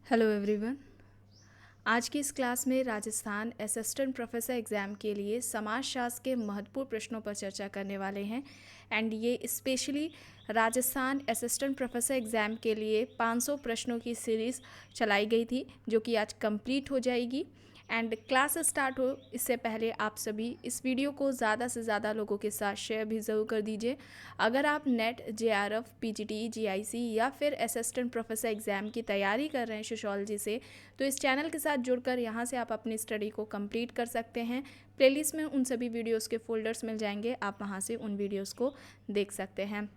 Hello everyone. आज की इस क्लास में राजस्थान असिस्टेंट प्रोफेसर एग्ज़ाम के लिए समाजशास्त्र के महत्वपूर्ण प्रश्नों पर चर्चा करने वाले हैं। एंड ये specially Rajasthan assistant professor exam के लिए 500 प्रश्नों की सीरीज़ चलाई गई थी, जो कि आज कंप्लीट हो जाएगी। एंड क्लास स्टार्ट हो इससे पहले आप सभी इस वीडियो को ज़्यादा से ज़्यादा लोगों के साथ शेयर भी ज़रूर कर दीजिए। अगर आप नेट, JRF, PGT, GIC या फिर असिस्टेंट प्रोफेसर एग्ज़ाम की तैयारी कर रहे हैं सोशियोलॉजी से, तो इस चैनल के साथ जुड़कर यहाँ से आप अपनी स्टडी को कंप्लीट कर सकते हैं। प्लेलिस्ट में उन सभी वीडियोस के फोल्डर्स मिल जाएंगे, आप वहाँ से उन वीडियोस को देख सकते हैं।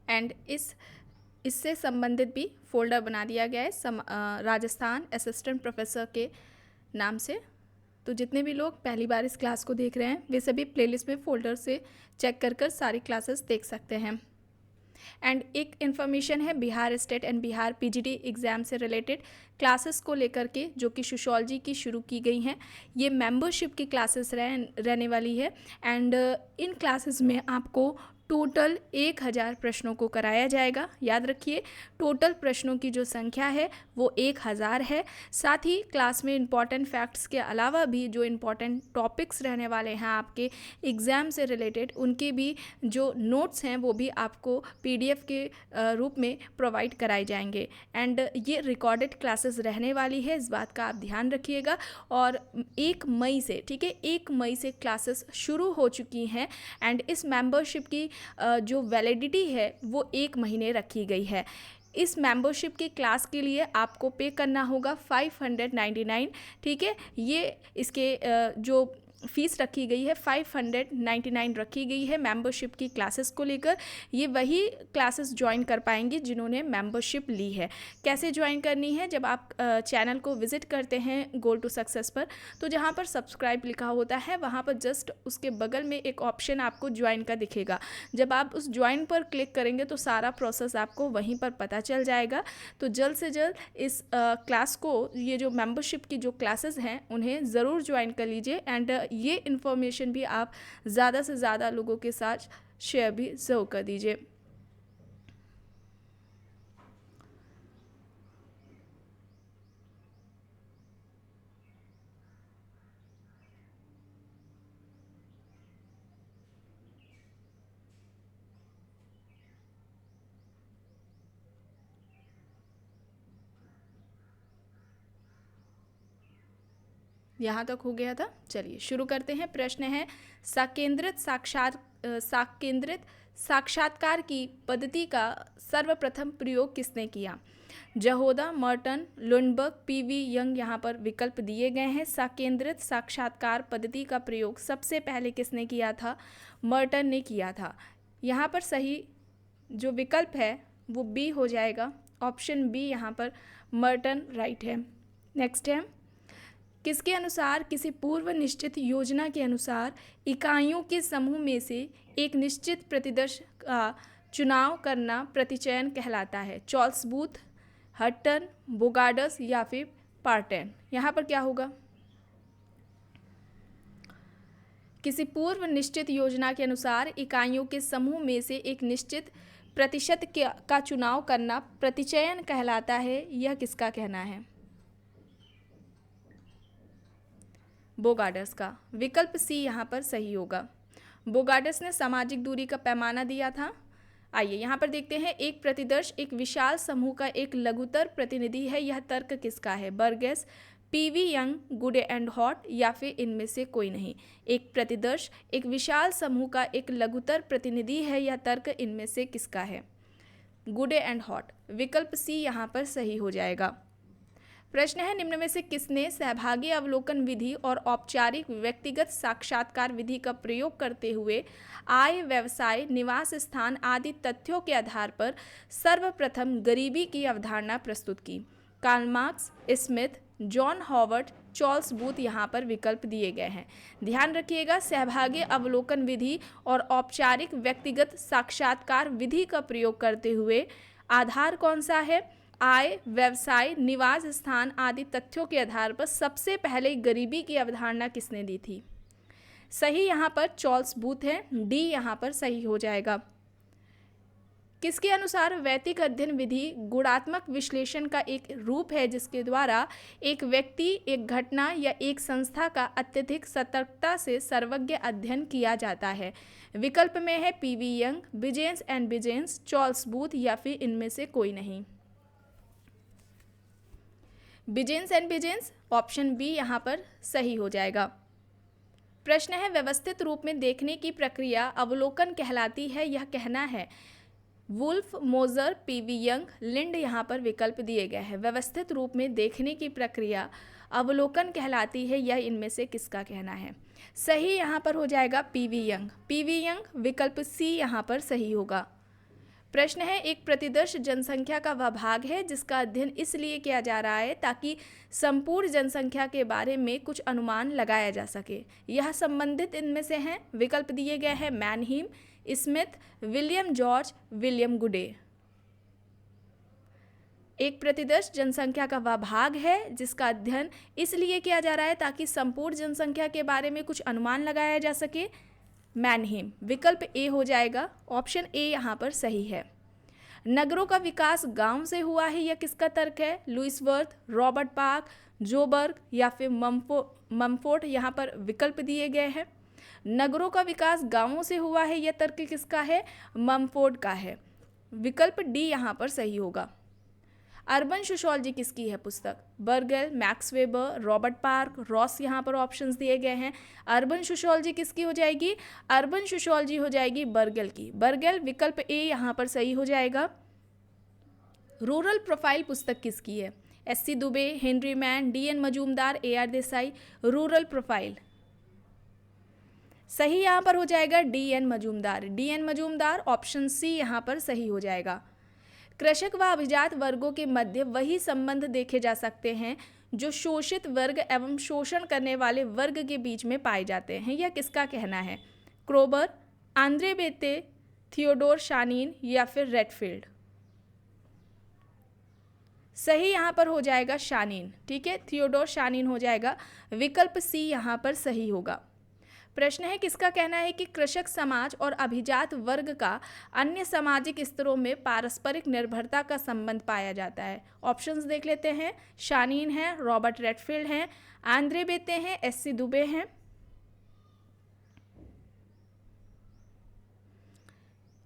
एंड इससे संबंधित भी फोल्डर बना दिया गया है राजस्थान असिस्टेंट प्रोफेसर के नाम से। तो जितने भी लोग पहली बार इस क्लास को देख रहे हैं, वे सभी प्लेलिस्ट में फोल्डर से चेक कर सारी क्लासेस देख सकते हैं। एंड एक इन्फॉर्मेशन है Bihar state and Bihar PGT exam से रिलेटेड क्लासेस को लेकर के, जो कि सोशियोलॉजी की शुरू की गई हैं। ये मेंबरशिप की क्लासेस रहने वाली है। एंड इन क्लासेस में आपको टोटल 1000 प्रश्नों को कराया जाएगा। याद रखिए, टोटल प्रश्नों की जो संख्या है वो 1000 है। साथ ही क्लास में इम्पॉर्टेंट फैक्ट्स के अलावा भी जो इम्पॉर्टेंट टॉपिक्स रहने वाले हैं आपके एग्ज़ाम से रिलेटेड, उनके भी जो नोट्स हैं वो भी आपको PDF के रूप में प्रोवाइड कराए जाएंगे। एंड ये रिकॉर्डेड क्लासेस रहने वाली है, इस बात का आप ध्यान रखिएगा। और 1 मई से, ठीक है, 1 मई से क्लासेस शुरू हो चुकी हैं। एंड इस मेंबरशिप की जो वैलिडिटी है वो 1 महीने रखी गई है। इस मेंबरशिप की क्लास के लिए आपको पे करना होगा 599, ठीक है। ये इसके जो फ़ीस रखी गई है 599 रखी गई है मेंबरशिप की क्लासेस को लेकर। ये वही क्लासेस ज्वाइन कर पाएंगे जिन्होंने मेंबरशिप ली है। कैसे ज्वाइन करनी है? जब आप चैनल को विज़िट करते हैं गोल टू सक्सेस पर, तो जहाँ पर सब्सक्राइब लिखा होता है वहाँ पर जस्ट उसके बगल में एक ऑप्शन आपको ज्वाइन का दिखेगा। जब आप उस ज्वाइन पर क्लिक करेंगे तो सारा प्रोसेस आपको वहीं पर पता चल जाएगा। तो जल्द से जल्द इस क्लास को, ये जो मेंबरशिप की जो क्लासेस हैं, उन्हें ज़रूर ज्वाइन कर लीजिए। एंड ये इन्फॉर्मेशन भी आप ज़्यादा से ज़्यादा लोगों के साथ शेयर भी ज़रूर कर दीजिए। यहाँ तक हो गया था। चलिए शुरू करते हैं। प्रश्न है, साकेंद्रित साक्षात्कार की पद्धति का सर्वप्रथम प्रयोग किसने किया? जहोदा, मर्टन, लुंडबर्ग, PV यंग यहाँ पर विकल्प दिए गए हैं। साकेंद्रित साक्षात्कार पद्धति का प्रयोग सबसे पहले किसने किया था? मर्टन ने किया था। यहाँ पर सही जो विकल्प है वो B हो जाएगा। ऑप्शन B यहाँ पर मर्टन राइट है। नेक्स्ट है, किसके अनुसार किसी पूर्व निश्चित योजना के अनुसार इकाइयों के समूह में से एक निश्चित प्रतिदर्श का चुनाव करना प्रतिचयन कहलाता है? चार्ल्स बूथ, हटन, बोगार्डस या फिर पार्टन? यहाँ पर क्या होगा? किसी पूर्व निश्चित योजना के अनुसार इकाइयों के समूह में से एक निश्चित प्रतिशत का चुनाव करना प्रतिचयन कहलाता है, यह किसका कहना है? बोगार्डस का। विकल्प C यहाँ पर सही होगा। बोगार्डस ने सामाजिक दूरी का पैमाना दिया था। आइए यहाँ पर देखते हैं, एक प्रतिदर्श एक विशाल समूह का एक लघुतर प्रतिनिधि है, यह तर्क किसका है? बर्गेस, PV यंग, गुडे एंड हॉट या फिर इनमें से कोई नहीं? एक प्रतिदर्श एक विशाल समूह का एक लघुतर प्रतिनिधि है, यह तर्क इनमें से किसका है? गुडे एंड हॉट। विकल्प C यहाँ पर सही हो जाएगा। प्रश्न है, निम्न में से किसने सहभागी अवलोकन विधि और औपचारिक व्यक्तिगत साक्षात्कार विधि का प्रयोग करते हुए आय, व्यवसाय, निवास स्थान आदि तथ्यों के आधार पर सर्वप्रथम गरीबी की अवधारणा प्रस्तुत की? Karl Marx, Smith, John Howard, Charles Booth यहाँ पर विकल्प दिए गए हैं। ध्यान रखिएगा, सहभागी अवलोकन विधि और औपचारिक व्यक्तिगत साक्षात्कार विधि का प्रयोग करते हुए आधार कौन सा है? आय, व्यवसाय, निवास स्थान आदि तथ्यों के आधार पर सबसे पहले गरीबी की अवधारणा किसने दी थी? सही यहाँ पर चार्ल्स बूथ है। D यहाँ पर सही हो जाएगा। किसके अनुसार वैयक्तिक अध्ययन विधि गुणात्मक विश्लेषण का एक रूप है जिसके द्वारा एक व्यक्ति, एक घटना या एक संस्था का अत्यधिक सतर्कता से सर्वज्ञ अध्ययन किया जाता है। विकल्प में है P V Young, Biesanz and Biesanz, Charles Booth या फिर इनमें से कोई नहीं। Biesanz and Biesanz, option B यहाँ पर सही हो जाएगा। प्रश्न है व्यवस्थित रूप में देखने की प्रक्रिया अवलोकन कहलाती है, यह कहना है। वुल्फ, मोजर, पीवी यंग, लिंड यहाँ पर विकल्प दिए गए हैं। व्यवस्थित रूप में देखने की प्रक्रिया अवलोकन कहलाती है, यह इनमें से किसका कहना है? सही यहाँ पर हो जाएगा पीवी यंग। पीवी यंग, विकल्प सी यहाँ पर सही होगा। प्रश्न है एक प्रतिदर्श जनसंख्या का वह भाग है जिसका अध्ययन इसलिए किया जा रहा है ताकि संपूर्ण जनसंख्या के बारे में कुछ अनुमान लगाया जा सके। यह संबंधित इनमें से हैं। विकल्प दिए गए हैं मैनहीम, स्मिथ, विलियम जॉर्ज, विलियम गुडे। एक प्रतिदर्श जनसंख्या का वह भाग है जिसका अध्ययन इसलिए किया जा रहा है ताकि संपूर्ण जनसंख्या के बारे में कुछ अनुमान लगाया जा सके। मैनहीम, विकल्प ए हो जाएगा। ऑप्शन ए यहाँ पर सही है। नगरों का विकास गांव से हुआ है, यह किसका तर्क है? Louis Wirth, Robert Park, Zorbaugh या फिर मम्फोर्ड यहाँ पर विकल्प दिए गए हैं। नगरों का विकास गांवों से हुआ है, यह तर्क किसका है? मम्फोर्ड का है। विकल्प डी यहाँ पर सही होगा। अर्बन सोशियोलॉजी किसकी है पुस्तक? Bergel, Max Weber, Robert Park, Ross यहाँ पर ऑप्शंस दिए गए हैं। अर्बन सोशियोलॉजी किसकी हो जाएगी? अर्बन सोशियोलॉजी हो जाएगी बर्गेल की। बर्गेल, विकल्प ए यहाँ पर सही हो जाएगा। रूरल प्रोफाइल पुस्तक किसकी है? S C. Dube, Henry Maine, D N. Majumdar, A R. Desai. Rural profile सही यहाँ पर हो जाएगा D N. Majumdar. D N. Majumdar, option C यहाँ पर सही हो जाएगा। कृषक व अभिजात वर्गों के मध्य वही संबंध देखे जा सकते हैं जो शोषित वर्ग एवं शोषण करने वाले वर्ग के बीच में पाए जाते हैं, यह किसका कहना है? क्रोबर, आंद्रे बेते, थियोडोर शानीन या फिर रेडफील्ड। सही यहाँ पर हो जाएगा शानीन। ठीक है, थियोडोर शानीन हो जाएगा। विकल्प सी यहाँ पर सही होगा। प्रश्न है किसका कहना है कि कृषक समाज और अभिजात वर्ग का अन्य सामाजिक स्तरों में पारस्परिक निर्भरता का संबंध पाया जाता है? ऑप्शंस देख लेते हैं। शानीन है, रॉबर्ट रेडफील्ड हैं, आंद्रे बेते हैं, एस.सी. दुबे हैं।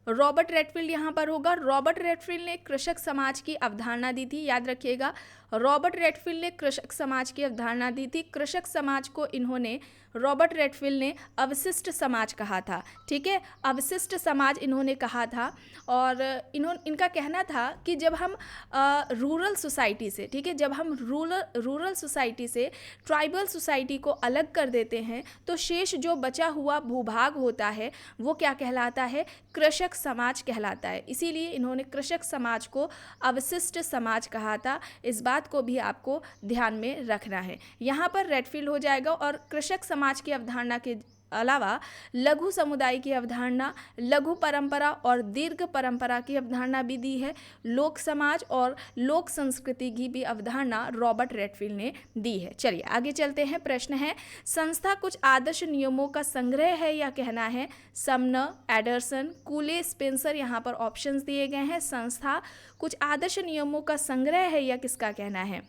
रॉबर्ट रेडफील्ड यहाँ पर होगा। रॉबर्ट रेडफील्ड ने कृषक समाज की अवधारणा दी थी, याद रखिएगा। रॉबर्ट रेडफील्ड ने कृषक समाज की अवधारणा दी थी। कृषक समाज को इन्होंने, रॉबर्ट रेडफील्ड ने अवशिष्ट समाज कहा था। ठीक है, अवशिष्ट समाज इन्होंने कहा था। और इनका कहना था कि जब हम रूरल सोसाइटी से, ठीक है, जब हम रूरल सोसाइटी से ट्राइबल सोसाइटी को अलग कर देते हैं तो शेष जो बचा हुआ भूभाग होता है वो क्या कहलाता है? कृषक समाज कहलाता है। इसीलिए इन्होंने कृषक समाज को अवशिष्ट समाज कहा था। इस बात को भी आपको ध्यान में रखना है। यहाँ पर रेडफील्ड हो जाएगा। और कृषक समाज की अवधारणा के अलावा लघु समुदाय की अवधारणा, लघु परंपरा और दीर्घ परंपरा की अवधारणा भी दी है। लोक समाज और लोक संस्कृति की भी अवधारणा रॉबर्ट रेडफील्ड ने दी है। चलिए आगे चलते हैं। प्रश्न है संस्था कुछ आदर्श नियमों का संग्रह है, यह कहना है समनर, एडरसन, कूले, स्पेंसर। यहाँ पर ऑप्शंस दिए गए हैं। संस्था कुछ आदर्श नियमों का संग्रह है, यह किसका कहना है?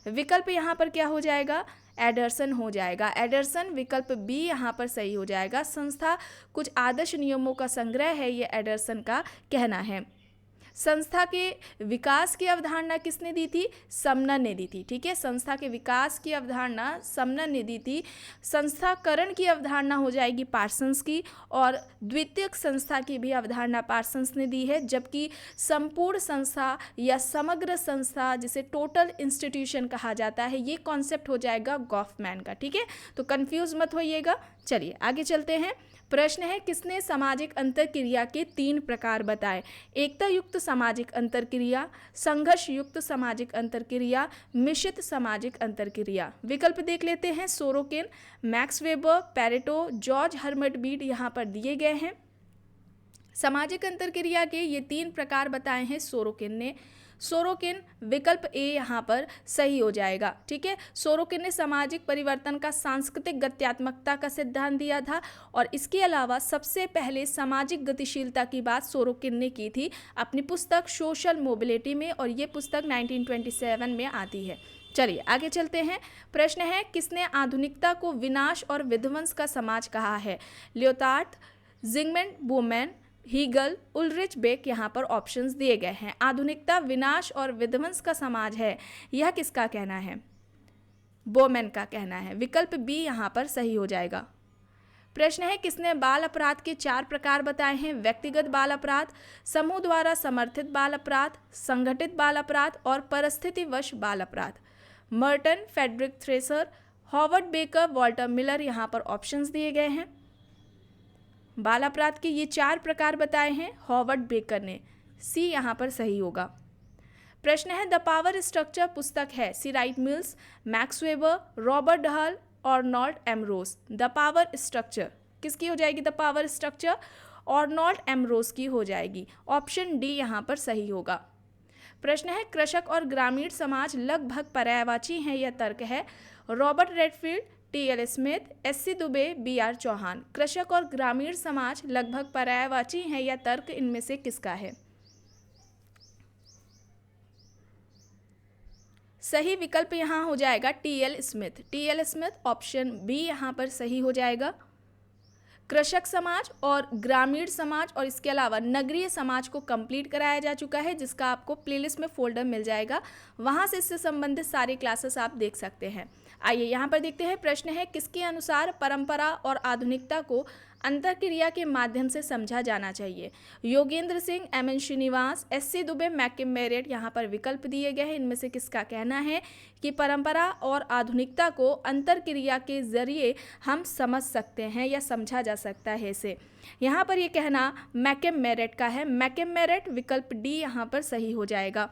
विकल्प यहाँ पर क्या हो जाएगा? एडरसन हो जाएगा। एडरसन, विकल्प बी यहाँ पर सही हो जाएगा। संस्था कुछ आदर्श नियमों का संग्रह है, ये एडरसन का कहना है। संस्था के विकास की अवधारणा किसने दी थी? समनर ने दी थी। ठीक है, संस्था के विकास की अवधारणा समनर ने दी थी। संस्थाकरण की अवधारणा हो जाएगी पार्सन्स की, और द्वितीयक संस्था की भी अवधारणा पार्सन्स ने दी है। जबकि संपूर्ण संस्था या समग्र संस्था, जिसे टोटल इंस्टीट्यूशन कहा जाता है, ये कॉन्सेप्ट हो जाएगा गॉफमैन का। ठीक है, तो कंफ्यूज मत होइएगा। चलिए आगे चलते हैं। प्रश्न है किसने सामाजिक अंतरक्रिया के 3 प्रकार बताए? एकता युक्त सामाजिक अंतरक्रिया, संघर्ष युक्त सामाजिक अंतरक्रिया, मिश्रित सामाजिक अंतरक्रिया। विकल्प देख लेते हैं। Sorokin, Max Weber, Pareto, George Herbert Mead यहाँ पर दिए गए हैं। सामाजिक अंतरक्रिया के ये 3 प्रकार बताए हैं सोरोकिन ने। सोरोकिन, विकल्प ए यहाँ पर सही हो जाएगा। ठीक है, सोरोकिन ने सामाजिक परिवर्तन का सांस्कृतिक गत्यात्मकता का सिद्धांत दिया था और इसके अलावा सबसे पहले सामाजिक गतिशीलता की बात सोरोकिन ने की थी अपनी पुस्तक सोशल मोबिलिटी में, और ये पुस्तक 1927 में आती है। चलिए आगे चलते हैं। प्रश्न है, किसने आधुनिकता को विनाश और विध्वंस का समाज कहा है? लियोटार्ड, जिगमंड बोमैन, हीगल, उल्रिच बेक यहाँ पर ऑप्शंस दिए गए हैं। आधुनिकता विनाश और विध्वंस का समाज है, यह किसका कहना है? बोमैन का कहना है। विकल्प बी यहाँ पर सही हो जाएगा। प्रश्न है, किसने बाल अपराध के 4 प्रकार बताए हैं? व्यक्तिगत बाल अपराध, समूह द्वारा समर्थित बाल अपराध, संगठित बाल अपराध और परिस्थितिवश बाल अपराध। Merton, Frederic Thrasher, Howard Becker, Walter Miller यहाँ पर ऑप्शंस दिए गए हैं। बाल अपराध के ये 4 प्रकार बताए हैं हॉवर्ड बेकर ने, सी यहाँ पर सही होगा। प्रश्न है, द पावर स्ट्रक्चर पुस्तक है C Wright Mills, Max Weber, Robert Hull और Arnold M Rose. The power structure किसकी हो जाएगी? द पावर स्ट्रक्चर और नॉर्ट एमरोज की हो जाएगी। ऑप्शन डी यहाँ पर सही होगा। प्रश्न है, कृषक और ग्रामीण समाज लगभग पर्यायवाची हैं, यह तर्क है? Robert Redfield, T L. Smith, S C. Dube, B R. Chauhan. कृषक और ग्रामीण समाज लगभग पर्यायवाची हैं, यह तर्क इनमें से किसका है? सही विकल्प यहाँ हो जाएगा टी.एल. स्मिथ। टी.एल. स्मिथ ऑप्शन बी यहाँ पर सही हो जाएगा। कृषक समाज और ग्रामीण समाज और इसके अलावा नगरीय समाज को कंप्लीट कराया जा चुका है, जिसका आपको प्लेलिस्ट में फोल्डर मिल जाएगा, वहाँ से इससे संबंधित सारे क्लासेस आप देख सकते हैं। आइए यहाँ पर देखते हैं। प्रश्न है, किसके अनुसार परंपरा और आधुनिकता को अंतरक्रिया के माध्यम से समझा जाना चाहिए? Yogendra Singh, M.N.. Srinivas, SC. Dubey, मैकिम merit. यहाँ पर विकल्प दिए गए हैं, इनमें से किसका कहना है कि परंपरा और आधुनिकता को अंतरक्रिया के जरिए हम समझ सकते हैं या समझा जा सकता है इसे? यहाँ पर ये कहना मैकिम मेरिट का है। मैकिम मेरिट, विकल्प डी यहाँ पर सही हो जाएगा।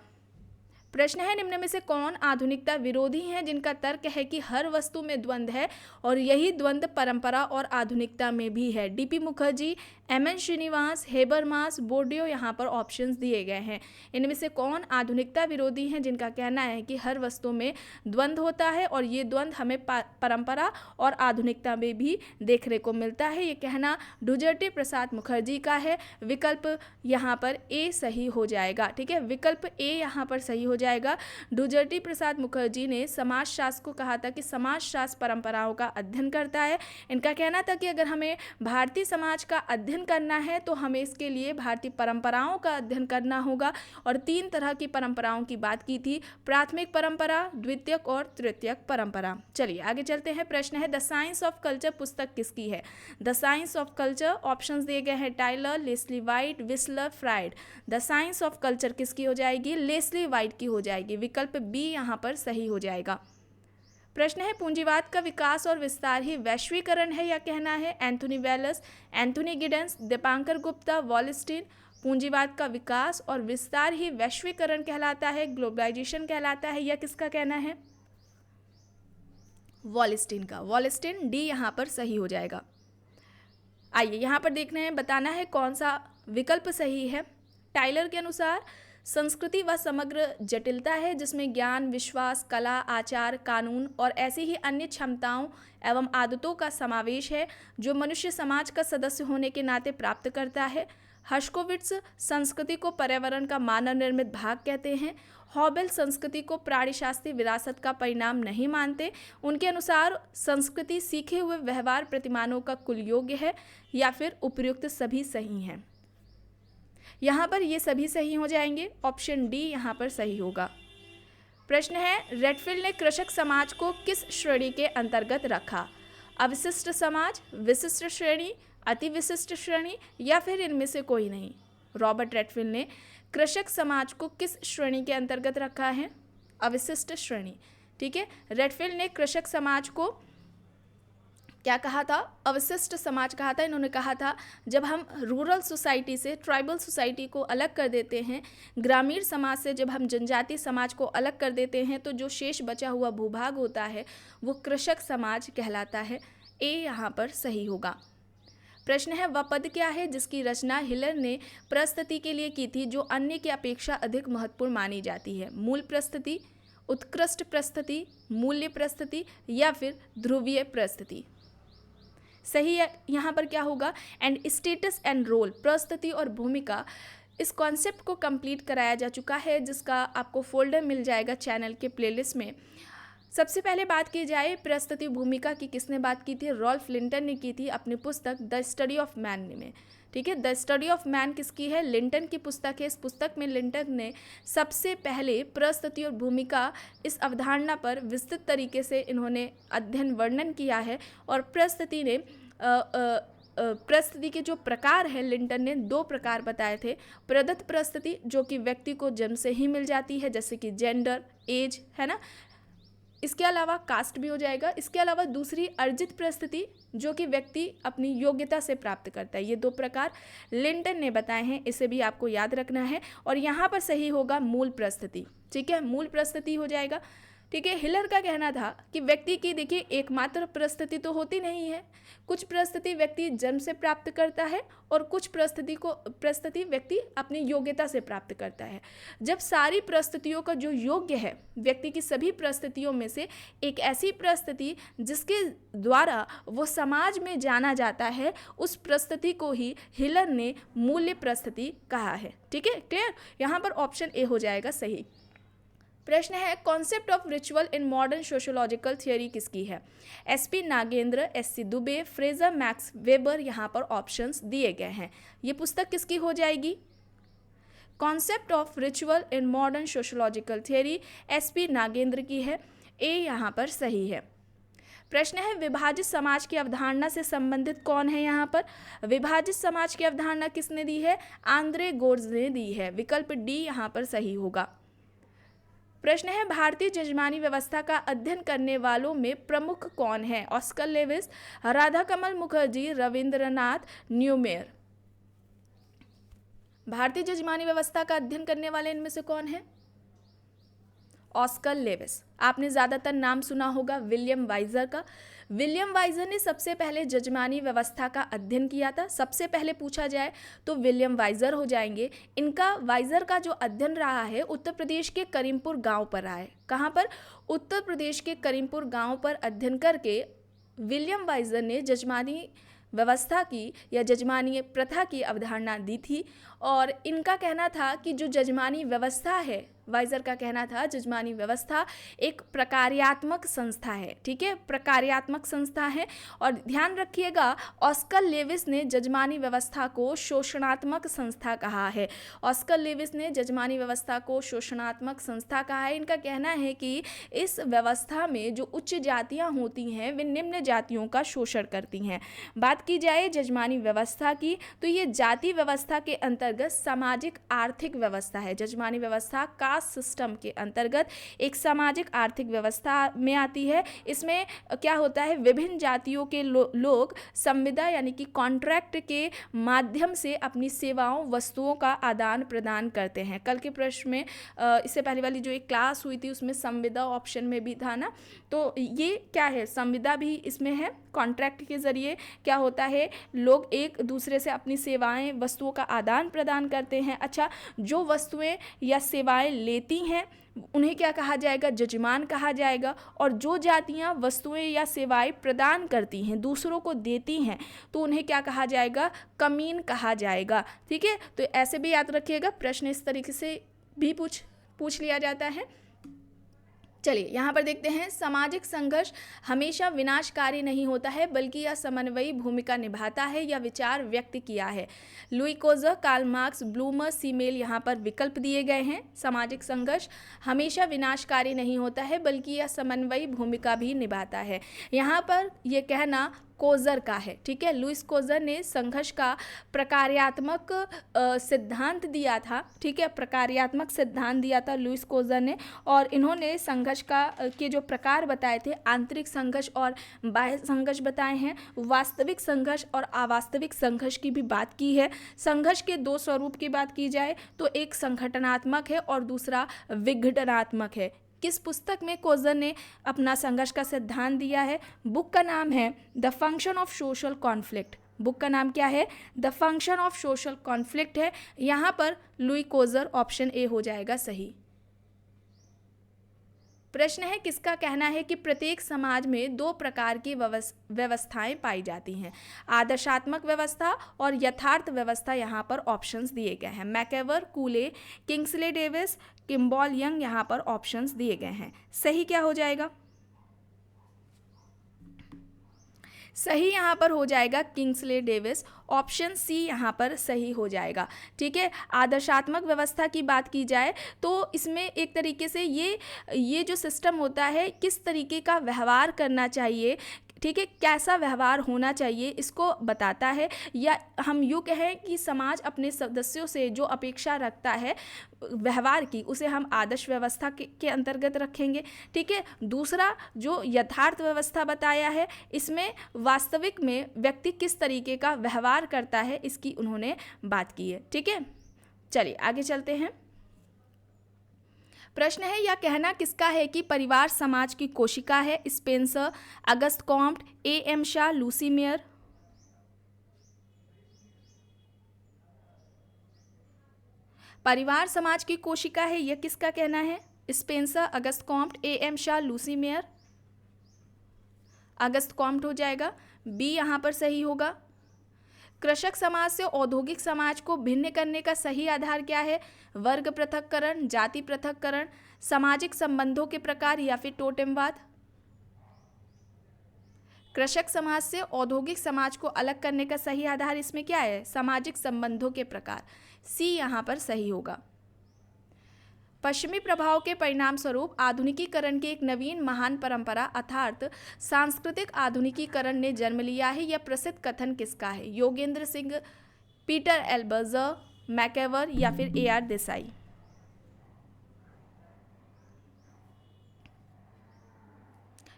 प्रश्न है, निम्न में से कौन आधुनिकता विरोधी हैं जिनका तर्क है कि हर वस्तु में द्वंद्व है और यही द्वंद्व परंपरा और आधुनिकता में भी है? डी.पी. मुखर्जी, एम.एन. श्रीनिवास, हेबरमास, बोर्डियो यहाँ पर ऑप्शंस दिए गए हैं। इनमें से कौन आधुनिकता विरोधी हैं जिनका कहना है कि हर वस्तु में द्वंद्व होता है और ये द्वंद्व हमें परंपरा और आधुनिकता में भी देखने को मिलता है? ये कहना डुजर्टी प्रसाद मुखर्जी का है। विकल्प यहाँ पर ए सही हो जाएगा। ठीक है, विकल्प ए यहाँ पर सही हो जाएगा। डुजर्टी प्रसाद मुखर्जी ने समाजशास्त्र को कहा था कि समाजशास्त्र परंपराओं का अध्ययन करता है। इनका कहना था कि अगर हमें भारतीय समाज का अध्ययन करना है तो हमें इसके लिए भारतीय परंपराओं का अध्ययन करना होगा, और 3 तरह की परंपराओं की बात की थी, प्राथमिक परंपरा, द्वितीयक और तृतीयक परंपरा। चलिए आगे चलते हैं। प्रश्न है, द साइंस ऑफ कल्चर पुस्तक किसकी है? The science of culture options दिए गए हैं Tylor, Leslie White, Wissler, Fried. The science of culture किसकी हो जाएगी? लेस्ली वाइट की हो जाएगी। विकल्प बी यहाँ पर सही हो जाएगा। प्रश्न है, पूंजीवाद का विकास और विस्तार ही वैश्वीकरण है, या कहना है Anthony Wallace, Anthony Giddens, Dipankar Gupta, Wallerstein. पूंजीवाद का विकास और विस्तार ही वैश्वीकरण कहलाता है, ग्लोबलाइजेशन कहलाता है, या किसका कहना है? वॉलस्टीन का। वॉलस्टीन, डी यहाँ पर सही हो जाएगा। आइए यहाँ पर देखना है, बताना है कौन सा विकल्प सही है। टाइलर के अनुसार संस्कृति व समग्र जटिलता है जिसमें ज्ञान, विश्वास, कला, आचार, कानून और ऐसी ही अन्य क्षमताओं एवं आदतों का समावेश है जो मनुष्य समाज का सदस्य होने के नाते प्राप्त करता है। हर्शकोविट्स संस्कृति को पर्यावरण का मानव निर्मित भाग कहते हैं। हॉबेल संस्कृति को प्राणीशास्त्रीय विरासत का परिणाम नहीं मानते। उनके अनुसार संस्कृति सीखे हुए व्यवहार प्रतिमानों का कुल योग्य है, या फिर उपयुक्त सभी सही हैं। यहाँ पर ये सभी सही हो जाएंगे। ऑप्शन डी यहाँ पर सही होगा। प्रश्न है, रेडफील्ड ने कृषक समाज को किस श्रेणी के अंतर्गत रखा? अविशिष्ट समाज, विशिष्ट श्रेणी, अति विशिष्ट श्रेणी, या फिर इनमें से कोई नहीं? रॉबर्ट रेडफील्ड ने कृषक समाज को किस श्रेणी के अंतर्गत रखा है? अविशिष्ट श्रेणी। ठीक है, रेडफील्ड ने कृषक समाज को क्या कहा था? अवशिष्ट समाज कहा था। इन्होंने कहा था जब हम रूरल सोसाइटी से ट्राइबल सोसाइटी को अलग कर देते हैं, ग्रामीण समाज से जब हम जनजातीय समाज को अलग कर देते हैं, तो जो शेष बचा हुआ भूभाग होता है वो कृषक समाज कहलाता है। ए यहाँ पर सही होगा। प्रश्न है वह पद क्या है जिसकी रचना हिलर ने प्रस्तुति के लिए की थी जो अन्य की अपेक्षा अधिक महत्वपूर्ण मानी जाती है? मूल प्रस्तुति, उत्कृष्ट प्रस्तुति, मूल्य प्रस्तुति या फिर ध्रुवीय प्रस्तुति? सही है यहाँ पर क्या होगा? एंड स्टेटस एंड रोल, प्रस्तुति और भूमिका, इस कॉन्सेप्ट को कंप्लीट कराया जा चुका है जिसका आपको फोल्डर मिल जाएगा चैनल के प्लेलिस्ट में। सबसे पहले बात की जाए प्रस्तुति भूमिका की, किसने बात की थी? रॉल्फ लिंटन ने की थी अपनी पुस्तक द स्टडी ऑफ मैन में। ठीक है, द स्टडी ऑफ मैन किसकी है? लिंटन की पुस्तक है। इस पुस्तक में लिंटन ने सबसे पहले प्रस्तुति और भूमिका इस अवधारणा पर विस्तृत तरीके से इन्होंने अध्ययन वर्णन किया है। और प्रस्तुति के जो प्रकार हैं लिंटन ने 2 प्रकार बताए थे। प्रदत्त प्रस्तुति जो कि व्यक्ति को जन्म से ही मिल जाती है, जैसे कि जेंडर, एज, है ना। इसके अलावा कास्ट भी हो जाएगा। इसके अलावा दूसरी अर्जित प्रस्तुति जो कि व्यक्ति अपनी योग्यता से प्राप्त करता है। ये 2 प्रकार लिंटन ने बताए हैं, इसे भी आपको याद रखना है। और यहाँ पर सही होगा मूल प्रस्तुति। ठीक है, मूल प्रस्तुति हो जाएगा। ठीक है, हिलर का कहना था कि व्यक्ति की देखिए एकमात्र प्रस्तुति तो होती नहीं है, कुछ प्रस्तुति व्यक्ति जन्म से प्राप्त करता है और कुछ प्रस्तुति व्यक्ति अपनी योग्यता से प्राप्त करता है। जब सारी प्रस्तुतियों का जो योग्य है व्यक्ति की सभी प्रस्तुतियों में से एक ऐसी प्रस्तुति जिसके द्वारा वो समाज में जाना जाता है, उस प्रस्तुति को ही हिलर ने मूल्य प्रस्तुति कहा है। ठीक है, क्लियर? यहाँ पर ऑप्शन ए हो जाएगा सही। प्रश्न है concept of ritual in modern sociological theory किसकी है? SP Nagendra, SC Dubey, Fraser max weber, यहाँ पर ऑप्शंस दिए गए हैं। ये पुस्तक किसकी हो जाएगी? Concept of ritual in modern sociological theory SP Nagendra की है। ए यहाँ पर सही है। प्रश्न है विभाजित समाज की अवधारणा से संबंधित कौन है? यहाँ पर विभाजित समाज की अवधारणा किसने दी है? आंद्रे गोर्ज ने दी है। विकल्प डी यहाँ पर सही होगा। प्रश्न है भारतीय जजमानी व्यवस्था का अध्ययन करने वालों में प्रमुख कौन है? Oscar Lewis, Radhakamal Mukherjee, Rabindranath Neumeyer. भारतीय जजमानी व्यवस्था का अध्ययन करने वाले इनमें से कौन है? Oscar Levi's. आपने ज़्यादातर नाम सुना होगा विलियम वाइजर का। विलियम वाइजर ने सबसे पहले जजमानी व्यवस्था का अध्ययन किया था। सबसे पहले पूछा जाए तो विलियम वाइजर हो जाएंगे। इनका वाइजर का जो अध्ययन रहा है उत्तर प्रदेश के करीमपुर गांव पर रहा है। कहाँ पर? उत्तर प्रदेश के करीमपुर गांव पर अध्ययन करके विलियम वाइजर ने जजमानी व्यवस्था की या जजमानी प्रथा की अवधारणा दी थी। और इनका कहना था कि जो जजमानी व्यवस्था है, वाइजर का कहना था जजमानी व्यवस्था एक प्रकार्यात्मक संस्था है। ठीक है, प्रकार्यात्मक संस्था है। और ध्यान रखिएगा ऑस्कर लेविस ने जजमानी व्यवस्था को शोषणात्मक संस्था कहा है। ऑस्कर लेविस ने जजमानी व्यवस्था को शोषणात्मक संस्था कहा है। इनका कहना है कि इस व्यवस्था में जो उच्च जातियां होती हैं वे निम्न जातियों का शोषण करती हैं। बात की जाए जजमानी व्यवस्था की तो ये जाति व्यवस्था के अंतर्गत सामाजिक आर्थिक व्यवस्था है। जजमानी व्यवस्था कास्ट सिस्टम के अंतर्गत एक सामाजिक आर्थिक व्यवस्था में आती है। इसमें क्या होता है, विभिन्न जातियों के लोग संविदा यानी कि कॉन्ट्रैक्ट के माध्यम से अपनी सेवाओं वस्तुओं का आदान प्रदान करते हैं। कल के प्रश्न में इससे पहले वाली जो एक क्लास हुई थी उसमें संविदा ऑप्शन में भी था ना, तो ये क्या है, संविदा भी इसमें है। कॉन्ट्रैक्ट के जरिए क्या होता है, लोग एक दूसरे से अपनी सेवाएं वस्तुओं का आदान प्रदान करते हैं। अच्छा, जो वस्तुएं या सेवाएं लेती हैं उन्हें क्या कहा जाएगा? जजमान कहा जाएगा। और जो जातियां वस्तुएं या सेवाएं प्रदान करती हैं, दूसरों को देती हैं, तो उन्हें क्या कहा जाएगा? कमीन कहा जाएगा। ठीक है, तो ऐसे भी याद रखिएगा, प्रश्न इस तरीके से भी पूछ लिया जाता है। चलिए यहाँ पर देखते हैं, सामाजिक संघर्ष हमेशा विनाशकारी नहीं होता है बल्कि यह समन्वयी भूमिका निभाता है या विचार व्यक्त किया है। Louis Coser, Karl Marx, Blumer, Simmel यहाँ पर विकल्प दिए गए हैं। सामाजिक संघर्ष हमेशा विनाशकारी नहीं होता है बल्कि यह समन्वयी भूमिका भी निभाता है। यहाँ पर यह कहना कोजर का है। ठीक है, लुईस कोजर ने संघर्ष का प्रकार्यात्मक सिद्धांत दिया था। ठीक है, प्रकार्यात्मक सिद्धांत दिया था लुईस कोजर ने। और इन्होंने संघर्ष के जो प्रकार बताए थे, आंतरिक संघर्ष और बाह्य संघर्ष बताए हैं। वास्तविक संघर्ष और अवास्तविक संघर्ष की भी बात की है। संघर्ष के 2 स्वरूप की बात की जाए तो एक संगठनात्मक है और दूसरा विघटनात्मक है। किस पुस्तक में कोज़र ने अपना संघर्ष का सिद्धांत दिया है? बुक का नाम है the function of social conflict. Book का नाम क्या है? The function of social conflict है। यहाँ पर लुई कोज़र, ऑप्शन ए हो जाएगा सही। प्रश्न है, किसका कहना है कि प्रत्येक समाज में दो प्रकार की व्यवस्थाएं पाई जाती हैं? आदर्शात्मक व्यवस्था और यथार्थ व्यवस्था। यहाँ पर ऑप्शंस दिए गए हैं। मैकेवर, कूले, किंग्सले डेविस, किम्बॉल यंग, यहाँ पर ऑप्शंस दिए गए हैं। सही क्या हो जाएगा? सही यहाँ पर हो जाएगा किंग्सले डेविस, ऑप्शन सी यहाँ पर सही हो जाएगा। ठीक है, आदर्शात्मक व्यवस्था की बात की जाए तो इसमें एक तरीके से ये जो सिस्टम होता है, किस तरीके का व्यवहार करना चाहिए, ठीक है, कैसा व्यवहार होना चाहिए, इसको बताता है। या हम यूँ कहें कि समाज अपने सदस्यों से जो अपेक्षा रखता है व्यवहार की, उसे हम आदर्श व्यवस्था के अंतर्गत रखेंगे। ठीक है, दूसरा जो यथार्थ व्यवस्था बताया है, इसमें वास्तविक में व्यक्ति किस तरीके का व्यवहार करता है, इसकी उन्होंने बात की है। ठीक है, चलिए आगे चलते हैं। प्रश्न है, यह कहना किसका है कि परिवार समाज की कोशिका है? Spencer, Auguste Comte, AM. Shah, Lucy mayor. परिवार समाज की कोशिका है, यह किसका कहना है? Spencer, Auguste Comte, AM. Shah, Lucy mayor. Auguste Comte हो जाएगा, बी यहाँ पर सही होगा। कृषक समाज से औद्योगिक समाज को भिन्न करने का सही आधार क्या है? वर्ग पृथक्करण, जाति पृथक्करण, सामाजिक संबंधों के प्रकार या फिर टोटेमवाद। कृषक समाज से औद्योगिक समाज को अलग करने का सही आधार इसमें क्या है? सामाजिक संबंधों के प्रकार, सी यहाँ पर सही होगा। पश्चिमी प्रभाव के परिणाम स्वरूप आधुनिकीकरण की एक नवीन महान परंपरा अर्थात सांस्कृतिक आधुनिकीकरण ने जन्म लिया है। यह प्रसिद्ध कथन किसका है? योगेंद्र सिंह, पीटर एल्बर्जर, मैकेवर या फिर ए.आर. देसाई।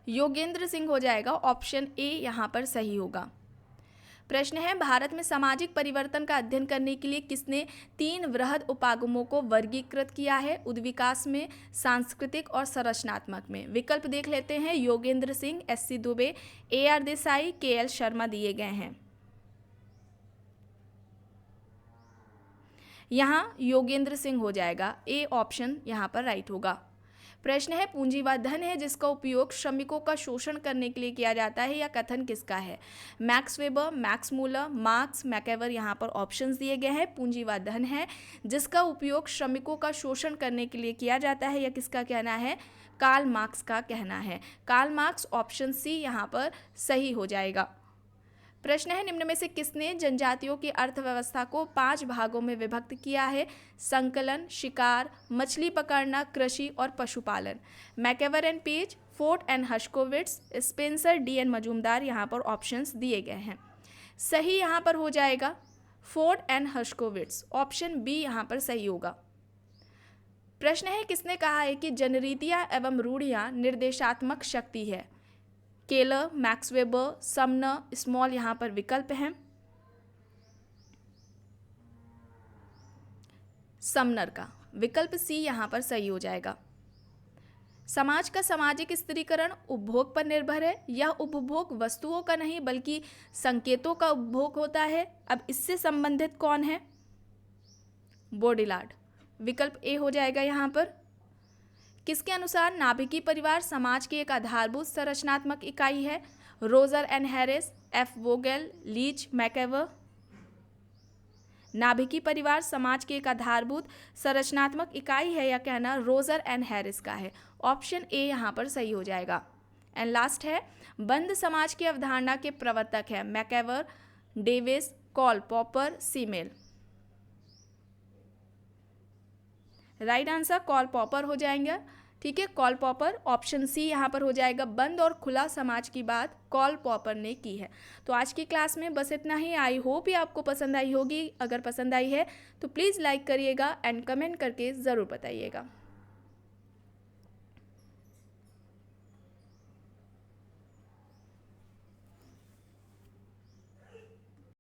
योगेंद्र सिंह हो जाएगा, ऑप्शन ए यहाँ पर सही होगा। प्रश्न है, भारत में सामाजिक परिवर्तन का अध्ययन करने के लिए किसने 3 वृहद उपागमों को वर्गीकृत किया है? उद्विकास में, सांस्कृतिक और संरचनात्मक में। विकल्प देख लेते हैं। Yogendra Singh, SC. Dubey, AR. Desai, KL. Sharma दिए गए हैं। यहाँ योगेंद्र सिंह हो जाएगा, ए ऑप्शन यहाँ पर राइट होगा। प्रश्न है, पूंजीवाद धन है जिसका उपयोग श्रमिकों का शोषण करने के लिए किया जाता है, या कथन किसका है? Max Weber, Max Muller, Marx, MacIver, यहाँ पर ऑप्शंस दिए गए हैं। पूंजीवाद धन है जिसका उपयोग श्रमिकों का शोषण करने के लिए किया जाता है, या किसका कहना है? कार्ल मार्क्स का कहना है। कार्ल मार्क्स, ऑप्शन सी यहाँ पर सही हो जाएगा। प्रश्न है, निम्न में से किसने जनजातियों की अर्थव्यवस्था को 5 भागों में विभक्त किया है? संकलन, शिकार, मछली पकड़ना, कृषि और पशुपालन। MacIver and Page, Ford and Herskovits, Spencer, D N. Majumdar, यहाँ पर ऑप्शंस दिए गए हैं। सही यहाँ पर हो जाएगा फोर्ट एंड हर्शकोविट्स, ऑप्शन बी यहाँ पर सही होगा। प्रश्न है, किसने कहा है कि जनरीतियाँ एवं रूढ़ियाँ निर्देशात्मक शक्ति है? Keller, max weber, Sumner, small, यहाँ पर विकल्प हैं। समनर का विकल्प सी यहाँ पर सही हो जाएगा। समाज का सामाजिक स्थिरीकरण उपभोग पर निर्भर है। यह उपभोग वस्तुओं का नहीं बल्कि संकेतों का उपभोग होता है। अब इससे संबंधित कौन है? बोडिलार्ड, विकल्प ए हो जाएगा यहाँ पर। किसके अनुसार नाभिकीय परिवार समाज की एक आधारभूत संरचनात्मक इकाई है? Roger and Harris, F Vogel, Leach, MacIver. नाभिकीय परिवार समाज की एक आधारभूत संरचनात्मक इकाई है, या कहना रोजर एंड हैरिस का है। ऑप्शन ए यहाँ पर सही हो जाएगा। एंड लास्ट है, बंद समाज की अवधारणा के प्रवर्तक है? MacIver, Davis, Karl Popper, Simmel. Right answer Karl Popper हो जाएंगे। ठीक है, कॉल पॉपर, ऑप्शन सी यहाँ पर हो जाएगा। बंद और खुला समाज की बात कॉल पॉपर ने की है। तो आज की क्लास में बस इतना ही। आई होप ये आपको पसंद आई होगी। अगर पसंद आई है तो प्लीज़ लाइक करिएगा एंड कमेंट करके ज़रूर बताइएगा।